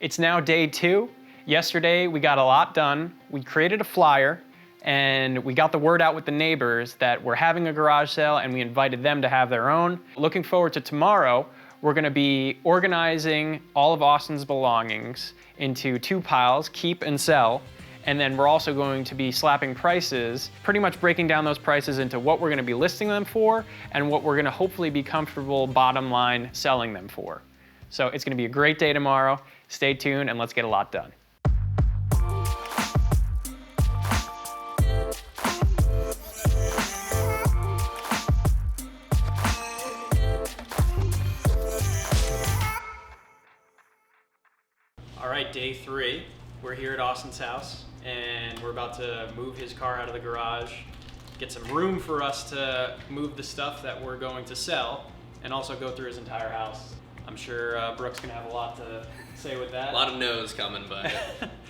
It's now day 2. Yesterday we got a lot done. We created a flyer and we got the word out with the neighbors that we're having a garage sale and we invited them to have their own. Looking forward to tomorrow, we're gonna be organizing all of Austin's belongings into 2 piles, keep and sell. And then we're also going to be slapping prices, pretty much breaking down those prices into what we're gonna be listing them for and what we're gonna hopefully be comfortable bottom line selling them for. So it's gonna be a great day tomorrow. Stay tuned and let's get a lot done. All right, day 3. We're here at Austin's house and we're about to move his car out of the garage, get some room for us to move the stuff that we're going to sell, and also go through his entire house. I'm sure Brooke's gonna have a lot to say with that. A lot of no's coming, but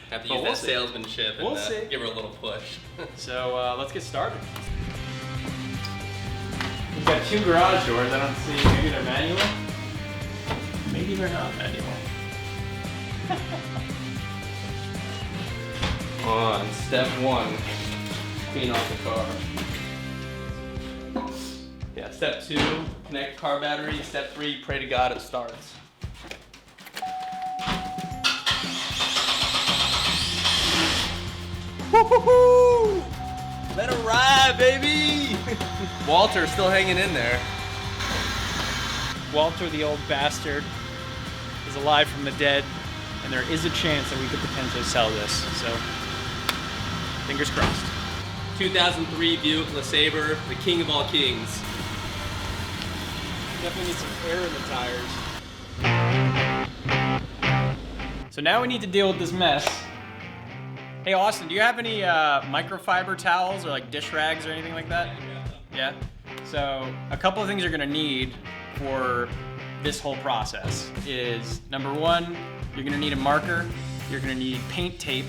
have to use that salesmanship and give her a little push. So let's get started. We've got 2 garage doors. I don't see, maybe they're manual? Maybe they're not manual. On step 1, clean off the car. Yeah, step 2, connect car battery. Step 3, pray to God it starts. Woo-hoo-hoo! Let her ride, baby! Walter's still hanging in there. Walter, the old bastard, is alive from the dead, and there is a chance that we could potentially sell this, so fingers crossed. 2003 Buick LeSabre, the king of all kings. Definitely need some air in the tires. So now we need to deal with this mess. Hey Austin, do you have any microfiber towels or like dish rags or anything like that? Yeah? So a couple of things you're gonna need for this whole process is, number 1, you're gonna need a marker, you're gonna need paint tape.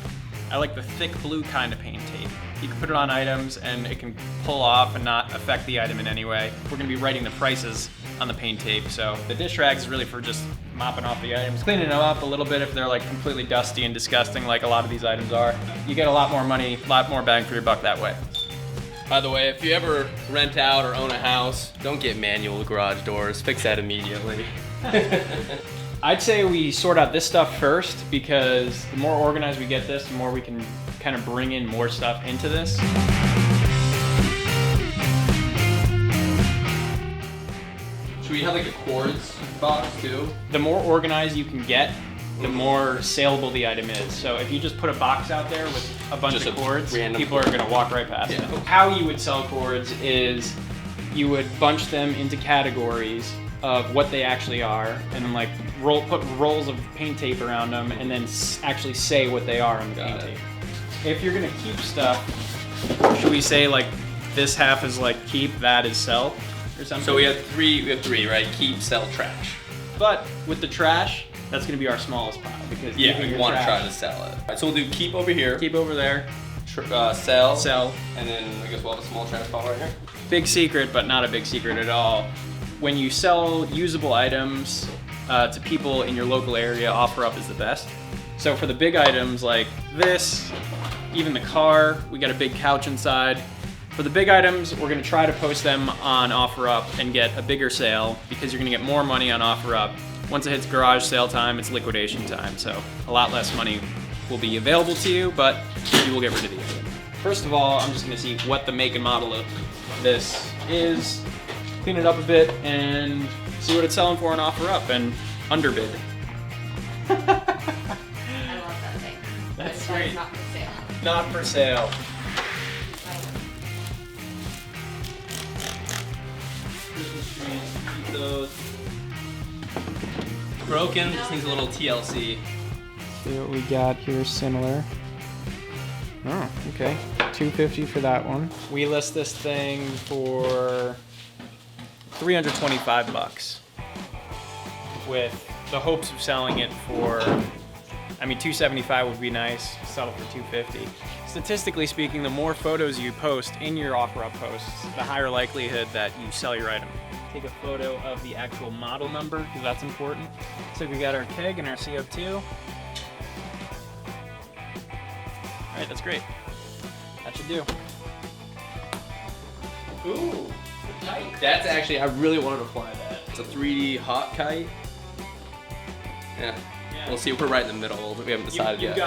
I like the thick blue kind of paint tape. You can put it on items and it can pull off and not affect the item in any way. We're gonna be writing the prices on the paint tape, so the dish rag is really for just mopping off the items, cleaning them up a little bit if they're like completely dusty and disgusting like a lot of these items are. You get a lot more money, a lot more bang for your buck that way. By the way, if you ever rent out or own a house, don't get manual garage doors. Fix that immediately. I'd say we sort out this stuff first because the more organized we get this, the more we can kind of bring in more stuff into this. Should we have like a cords box too? The more organized you can get, the more saleable the item is. So if you just put a box out there with a bunch of cords, people are gonna walk right past it. How you would sell cords is you would bunch them into categories of what they actually are, and then like put rolls of paint tape around them, and then actually say what they are on the paint tape. If you're gonna keep stuff, should we say like this half is like keep, that is sell, or something? So we have three, right? Keep, sell, trash. But with the trash, that's gonna be our smallest pile because we want to try to sell it. All right, so we'll do keep over here. Keep over there. Sell, and then I guess we'll have a small trash pile right here. Big secret, but not a big secret at all. When you sell usable items to people in your local area, Offerup is the best. So for the big items like this, even the car, we got a big couch inside. For the big items, we're gonna try to post them on Offerup and get a bigger sale because you're gonna get more money on Offerup. Once it hits garage sale time, it's liquidation time, so a lot less money will be available to you, but you will get rid of the item. First of all, I'm just gonna see what the make and model of this is, clean it up a bit, and see what it's selling for on Offerup and underbid. I love that thing. That's But great. Not for sale. Not for sale. Christmas trees, keep those. Broken, just needs a little TLC. See what we got here similar. Oh, okay. $250 for that one. We list this thing for $325 with the hopes of selling it for, I mean, $275 would be nice, settle for $250. Statistically speaking, the more photos you post in your Offerup posts, the higher likelihood that you sell your item. Take a photo of the actual model number, because that's important. So we got our keg and our CO2. right, that's great. That should do. Ooh, the kite. That's actually, I really wanted to fly that. It's a 3D hot kite. Yeah. We'll see. We're right in the middle. We haven't decided you yet.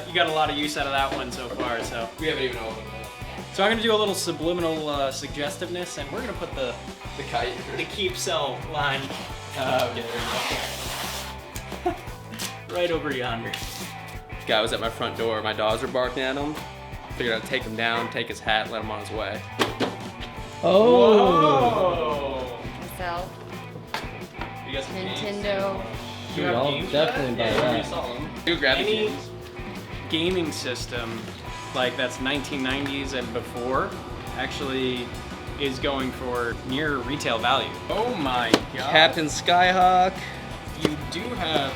You got a lot of use out of that one so far. So We haven't even opened it. So I'm gonna do a little subliminal suggestiveness, and we're gonna put the kite. keep sell line Okay, there right over yonder. we go. Guy was at my front door. My dogs were barking at him. Figured I'd take him down, take his hat, let him on his way. Oh! So, You got some Nintendo. You have I'll games for definitely buy Yeah, you that. saw them. You grab the Any games. gaming system like that's 1990s and before actually is going for near retail value. Oh my god. Captain Skyhawk. You do have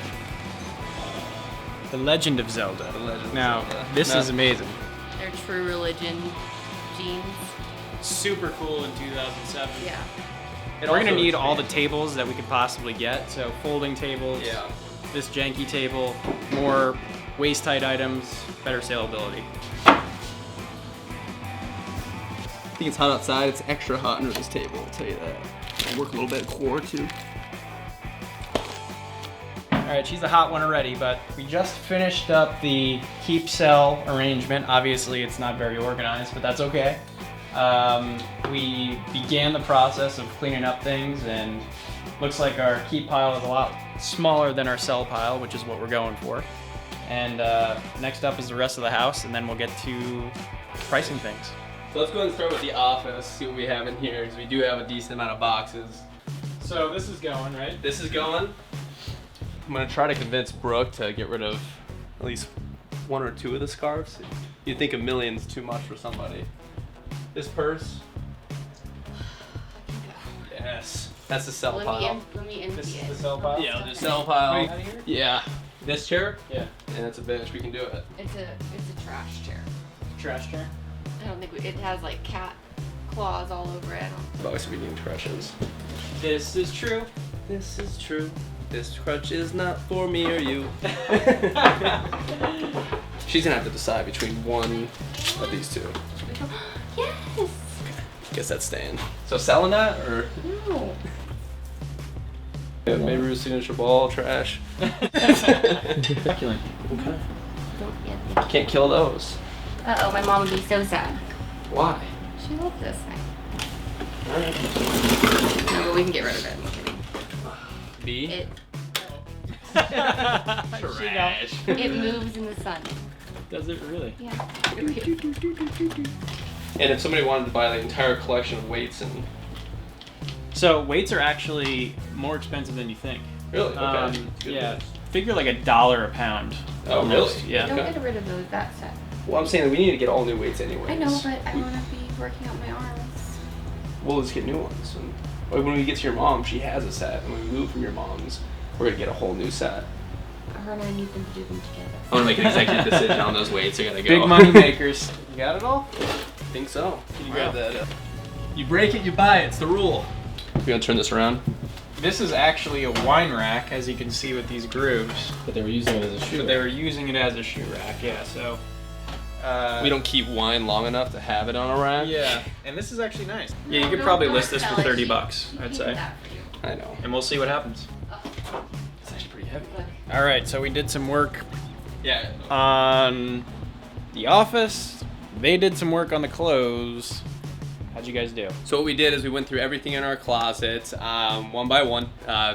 The Legend of Zelda. The Legend of Now, Zelda. this No. is amazing. Their True Religion jeans. Super cool in 2007. Yeah. It We're gonna also need all the expands. tables that we could possibly get. So folding tables, Yeah. this janky table, more waist-tight items, better saleability. I think it's hot outside. It's extra hot under this table. I'll tell you that. I'll work a little bit of core too. All right, she's a hot one already, but we just finished up the keep sell arrangement. Obviously, it's not very organized, but that's okay. We began the process of cleaning up things, and looks like our keep pile is a lot smaller than our sell pile, which is what we're going for. And next up is the rest of the house, and then we'll get to pricing things. So let's go ahead and start with the office. See what we have in here, because we do have a decent amount of boxes. So this is going, right? This is going. I'm gonna try to convince Brooke to get rid of at least one or two of the scarves. You'd think a million's too much for somebody. This purse. Yes. That's the sell pile. Let me empty This is it. the sell pile? Yeah, the sell pile. Out of here? Yeah. This chair? Yeah. And it's a bitch. We can do it. It's a trash chair. Trash chair. I don't think it has like cat claws all over it. Box reading impressions. This is true. This is true. This crutch is not for me or you. She's gonna have to decide between one of these two. Yes. Guess that's staying. So selling that or No. yeah, Mayru's signature ball trash. Succulent. Okay. Don't get Can't kill those. Uh-oh, my mom would be so sad. Why? She loves this thing. Alright. No, but we can get rid of it. I'm kidding. B. It Trash. it moves in the sun. Does it really? Yeah. And if somebody wanted to buy the entire collection of weights and So weights are actually more expensive than you think. really, okay. Good Yeah. news. Figure like $1 a pound. Oh, almost. really? Yeah. Don't Okay. get rid of those, that set. Well, I'm saying that we need to get all new weights anyways. I know, but I want to be working out my arms. We'll just get new ones. And when we get to your mom, she has a set. And when we move from your mom's, we're gonna get a whole new set. Her and I need them to do them together. I want to make an executive decision on those weights. I gotta go. Big money makers. You got it all? I think so. Can you Wow. grab that? You break it, you buy it. It's the rule. You gonna turn this around? This is actually a wine rack, as you can see with these grooves. But they were using it as a shoe. But they were using it as a shoe rack, yeah. So. We don't keep wine long enough to have it on a rack. Yeah, and this is actually nice. Yeah, you No, could don't- probably don't list this for sell it. $30, She I'd did say. that for you. I know. And we'll see what happens. It's actually pretty heavy. Look. All right, so we did some work Yeah. on the office. They did some work on the clothes. How'd you guys do? So what we did is we went through everything in our closets one by one,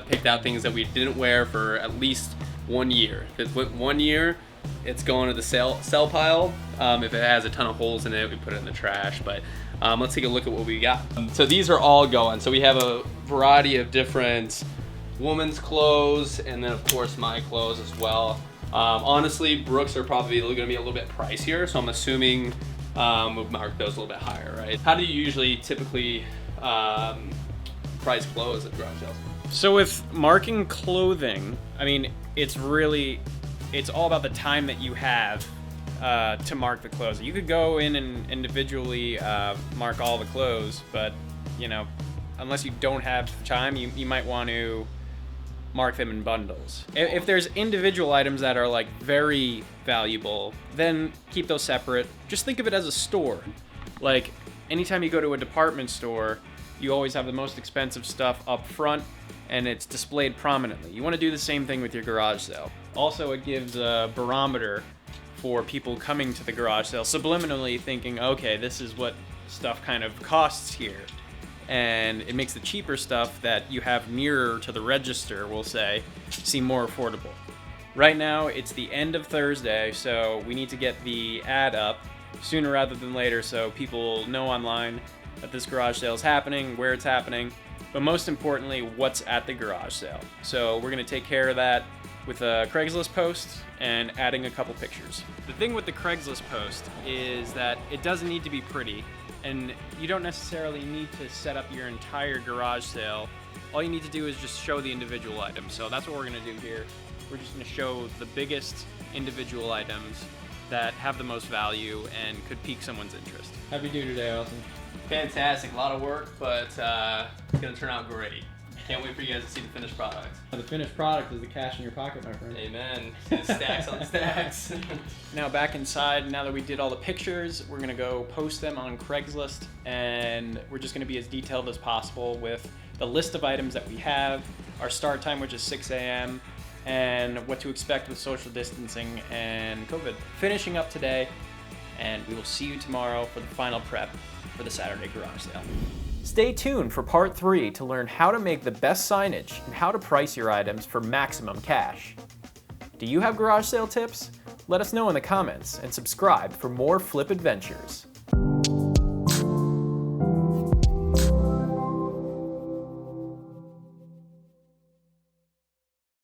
picked out things that we didn't wear for at least 1 year. If it went 1 year, it's going to the sell pile. If it has a ton of holes in it, we put it in the trash. But let's take a look at what we got. So these are all going. So we have a variety of different women's clothes, and then of course my clothes as well. Honestly, Brooks are probably going to be a little bit pricier, so I'm assuming we'll mark those a little bit higher, right? How do you usually typically price clothes at garage sales? So with marking clothing, I mean, it's all about the time that you have to mark the clothes. You could go in and individually mark all the clothes, but you know, unless you don't have time, you might want to mark them in bundles. If there's individual items that are like very valuable, then keep those separate. Just think of it as a store. Like anytime you go to a department store, you always have the most expensive stuff up front and it's displayed prominently. You want to do the same thing with your garage sale. Also, it gives a barometer for people coming to the garage sale, subliminally thinking, okay, this is what stuff kind of costs here. And it makes the cheaper stuff that you have nearer to the register, we'll say, seem more affordable. Right now, it's the end of Thursday, so we need to get the ad up sooner rather than later so people know online that this garage sale is happening, where it's happening, but most importantly, what's at the garage sale. So we're gonna take care of that with a Craigslist post and adding a couple pictures. The thing with the Craigslist post is that it doesn't need to be pretty, and you don't necessarily need to set up your entire garage sale. All you need to do is just show the individual items. So that's what we're gonna do here. We're just gonna show the biggest individual items that have the most value and could pique someone's interest. How'd you do today, Austin? Fantastic, a lot of work, but it's gonna turn out great. Can't wait for you guys to see the finished product. The finished product is the cash in your pocket, my friend. Amen. Stacks on stacks. Now back inside, now that we did all the pictures, we're gonna go post them on Craigslist, and we're just gonna be as detailed as possible with the list of items that we have, our start time, which is 6 a.m., and what to expect with social distancing and COVID. Finishing up today, and we will see you tomorrow for the final prep for the Saturday garage sale. Stay tuned for part 3 to learn how to make the best signage and how to price your items for maximum cash. Do you have garage sale tips? Let us know in the comments and subscribe for more flip adventures.